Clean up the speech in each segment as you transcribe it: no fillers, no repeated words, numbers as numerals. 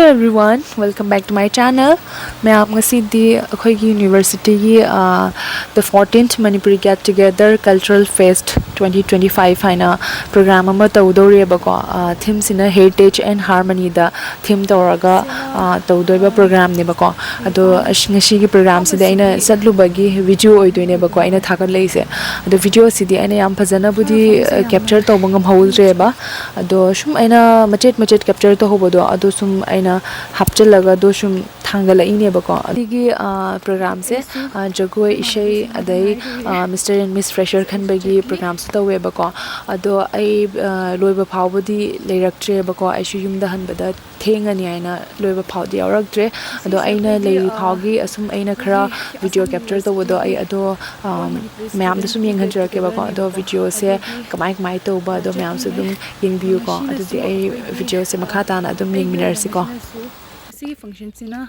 Hello everyone, welcome back to my channel. मैं आप ngasi di अखोई की university की the 14th Manipuri Get Together Cultural Fest 2025 है ना program अमा तउदोरे बको theme Cina heritage and harmony दा theme तौरगा तउदोइबा program ने बको अदो ngasi की program सिदा इना सदलु बगी video ओइदोइने बको इना थाकर लेइसे अदो video सिदी इना याम फजना बुदी capture तो बंगम हौलरे बा अदो शुम इना मचेट capture तो होबोदो अदो शुम इना हपचलगा दो शुम थांगलाइने बको अदिगी program से जगोय इशै अदै Mr. and Miss Fresher खनबगी program से तवे बको अदो आई लोइबा फावबदी लेरक्ट्रे बको आइशु युमदा हनबदा थेंगनी आइना लोइबा फावदी यावरक्ट्रे अदो आइना लेइ फावगी असुम आइना खरा वीडियो कैप्चर तवदो आई अदो मैम दसुम यंगहनजरके बको अदो वीडियो से कमाई तवबा अदो मैम से दुम यंगबियु को अदुदि आई वीडियो से मखा ताना अदुम यंगमिनरसि को सी फंक्शन सिना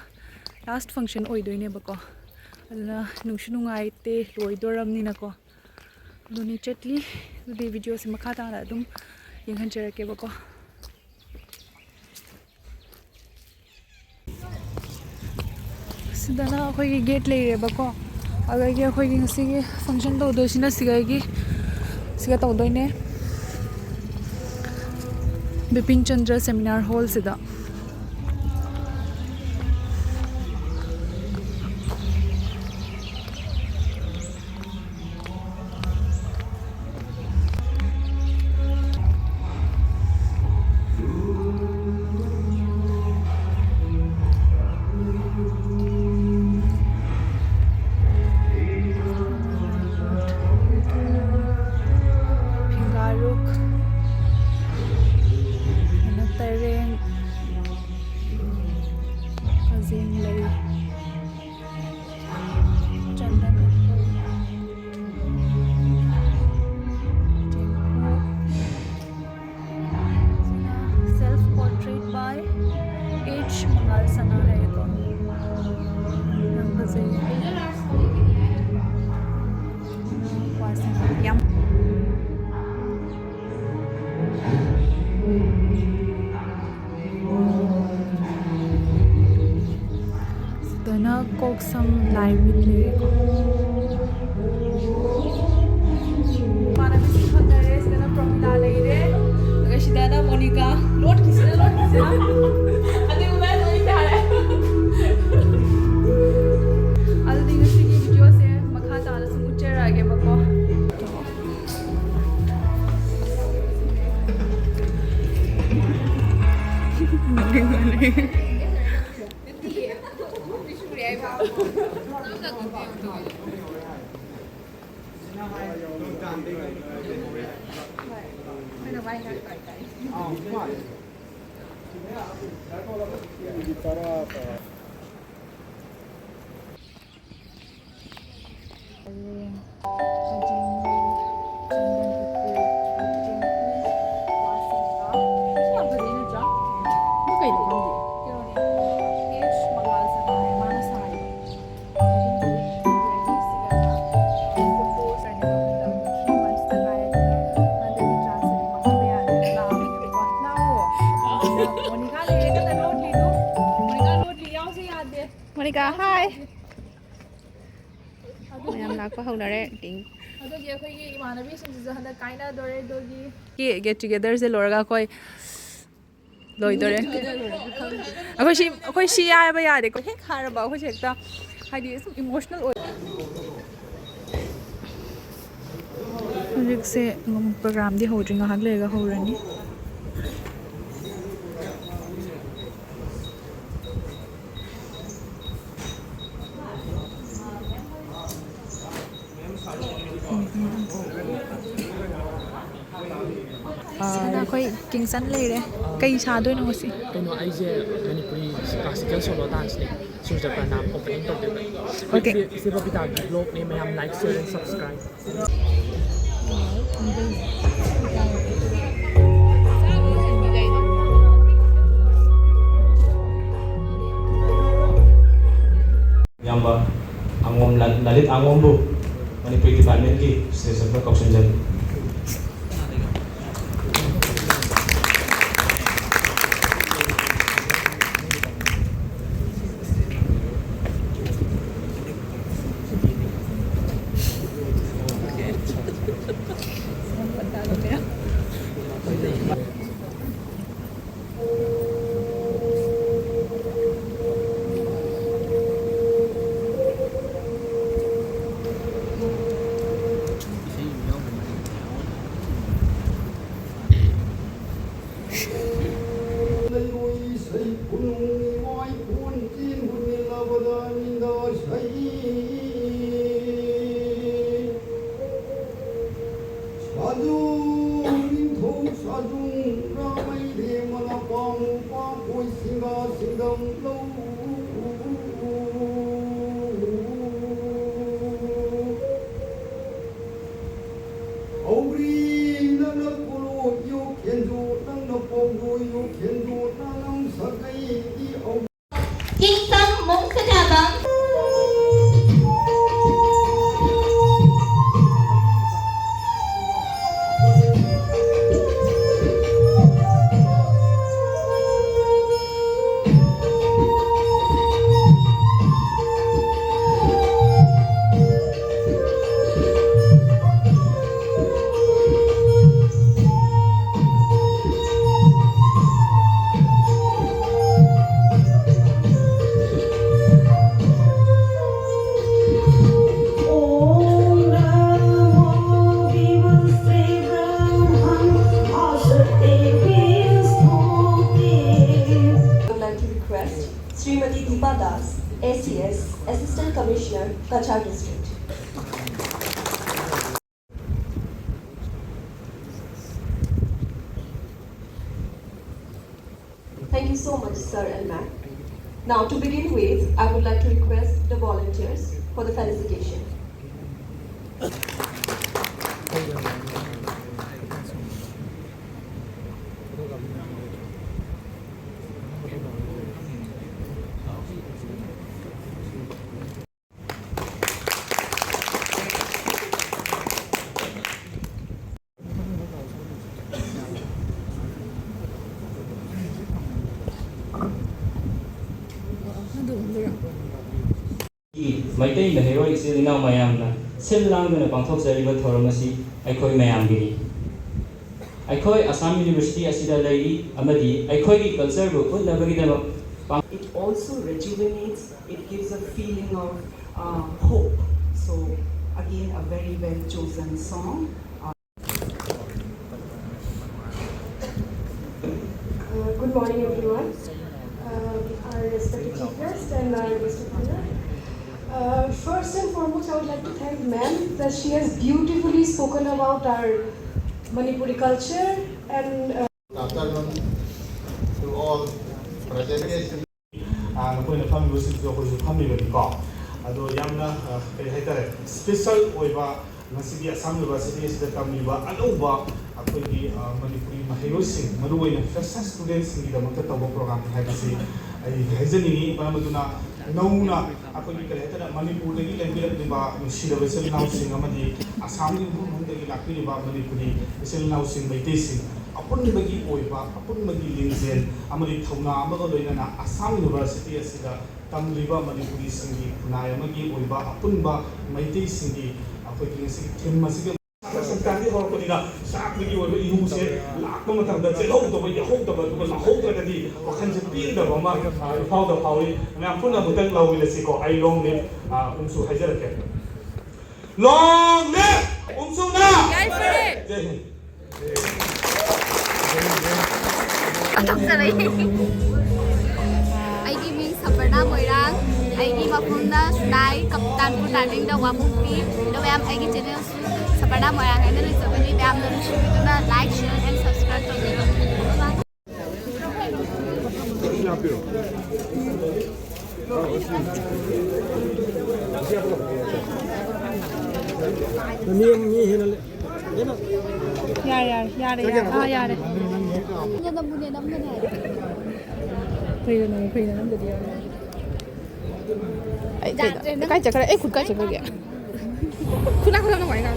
लास्ट फंक्शन ओइदोइने बको अदुना नुंगसु नुंगाइते लोइदोरमनिना को अदुनि चटली अदुदि वीडियो से मखा ताना अदुम यंगहनजरके बको सिदना अखोई गेट लेरे बको अगैगे अखोई ngasi function तौदोसिना सिगाइगी सिगा तौदोइने Bipin Chandra seminar hall सिदा Koksam live with Lyrico. Manabisi Hotare, Stella Promida Lady, Rashidana Monica, Lord Kisina. I think we're going to have other things to give Jose, Makata, Smuchera, I gave a call. Monica, hi. I'm not going to get together. The Lorga koi loidore. Ako she I ba yade ko hek har ba ko chekta. Hadi some emotional. Project se program di ho ringa haglega ho rani. कोई किंगसन ले रहे कई साधु न होसी कनो आइजे Manipuri classical solo dance ने सुजा का नाम ओपनिंग तो दे ओके इसे बबिता की ब्लॉग ने मैं हम like share and subscribe yamba angom lalit angom bu Manipuri department की स्टेशन पर कॉक्शन जल Srimati Deepa Das, ACS, Assistant Commissioner, Kachar District. Thank you so much, Sir and Ma'am. Now, to begin with, I would like to request the volunteers for the felicitation. Maitai the heroic Silina Mayamna, Silang and Pantok Zeriba Toromasi, Ikoi Mayamgiri. Ikoi Assam University Asida Lady, Amadi, Ikoi culture would never get them. It also rejuvenates, it gives a feeling of hope. So, again, a very well chosen song. Good morning, everyone. Our respected chief guest and our guest of honor. First and foremost, I would like to thank ma'am that she has beautifully spoken about our Manipuri culture and. Afternoon to all present. Nakoy family music ko ko family ko ado yamna kay haitare special oiba ngasigi Assam University sida tamiba anoba akoi Manipuri mahirosing maruway na first students ngi da makta tawo program haibasi ai haijani pamaduna nauna akoi kay haitare Manipur dagi language diba sida wesel now sing amadi Assam ni bhum dagi lakri diba Manipuri wesel now sing baitesing apun bagi oiba apun bagi lingzen amari thona amaga loina Assam University asida tamliba Manipuri singi punaya magi oiba apun ba maitei singi akoi kinsi thim masiga samtani hor konina sak bagi oiba ihu se lakma matang se lo to ba ya ho to ba to la ho ta di wakhan se pin da ba ma phau da phawi na apuna butang lawi le siko ai long ne umsu hajar ke long ne umsu na Aigi ming Saparna Moirang, Aigi Mapunda, Sunai, Kapitan Putaling, the Wapupi, the Wam Aigi channel, Saparna Moirang, and then it's a very damn like, share, and subscribe to the Yare. Cái chả cái ấy khụt cái chả cái gì khụt nào nó ngoài nào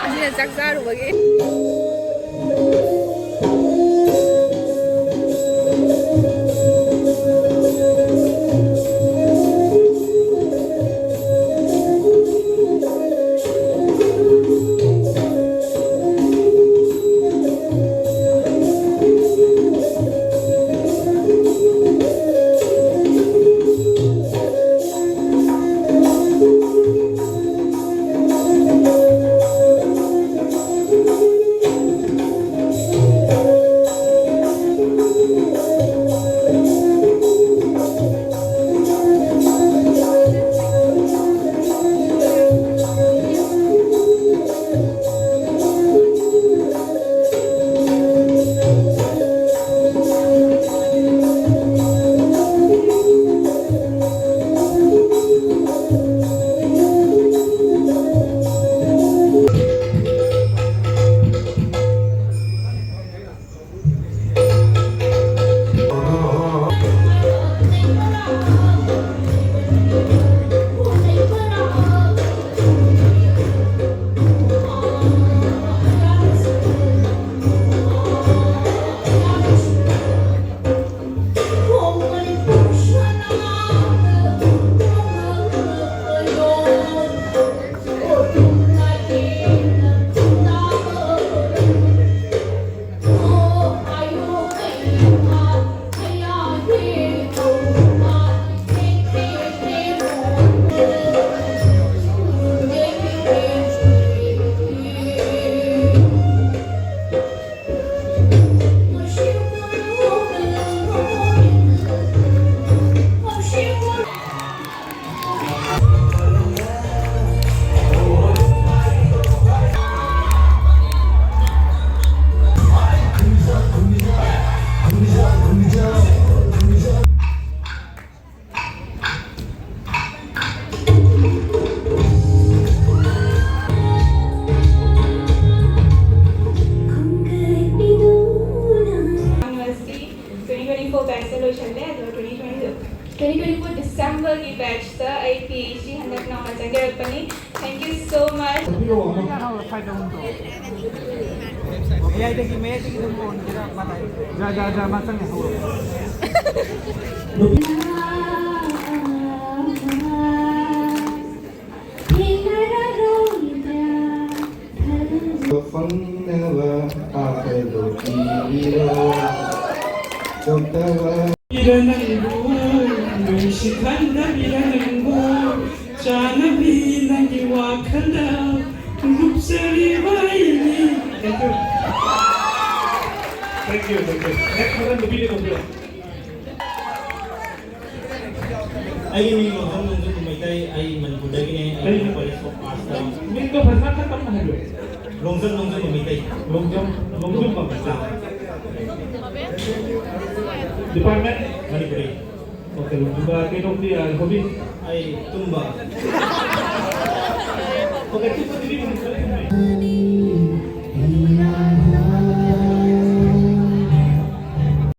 anh là chắc ra rồi vậy Thank you. Next one, the video video. I mean, I Manipuri, I college for past time. Mingo भाषा का कम है लोग. Long jump kumitai. Long jump भाषा. Department Manipuri. Okay, long jump के लोग भी hobby. I tumba. Okay, किस तरह की